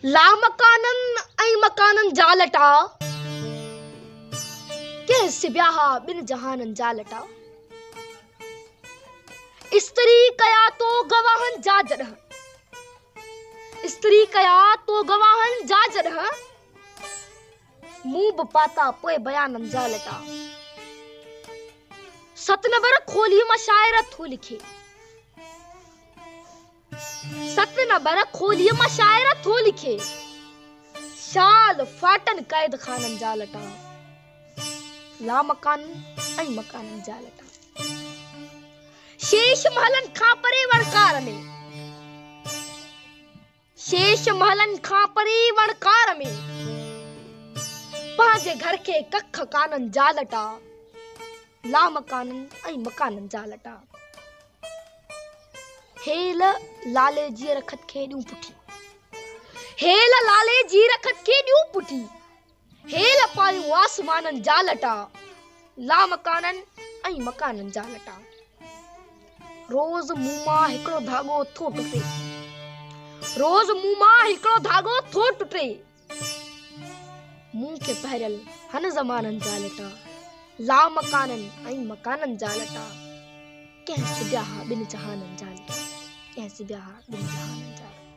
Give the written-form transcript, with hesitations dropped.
ला मकानन ऐं मकानन जा लटा के सिब्याहा बिन जहानन जा लटा स्त्री कया तो गवाहन जा जडह स्त्री कया तो गवाहन जा जडह मुंह पाता पोए बयानन जा लटा सतनबर खोली मां शायर थो लिखे सतनबर खोली मां शायर थो लिखे शाल फाटन कैद खानन जा लटा ला मकान ऐं मकानन जा लटा शेष महलन खां परे वणकार में शेष महलन खां परे वणकार में पंहिंजे घर के कख कानन जा लटा ला मकानन ऐं मकानन जा लटा हेल लाले जी रखत खे ॾियूं पुठी हेल लाले जी रखत खे ॾियूं पुठी हेल पायूं आसमानन जा लटा ला मकानन ऐं मकानन जा लटा रोज मुंह मां हिकिड़ो धागो थो टुटे रोज मुंह मां हिकिड़ो धागो थो टुटे मुंह के पहरियल हन ज़मानन जा लटा ला मकानन ऐं मकानन जा लटा कंहिं सिब्याहा बिन जहानन जा लटा कंहिं सिब्याहा बिन जहानन जा लटा।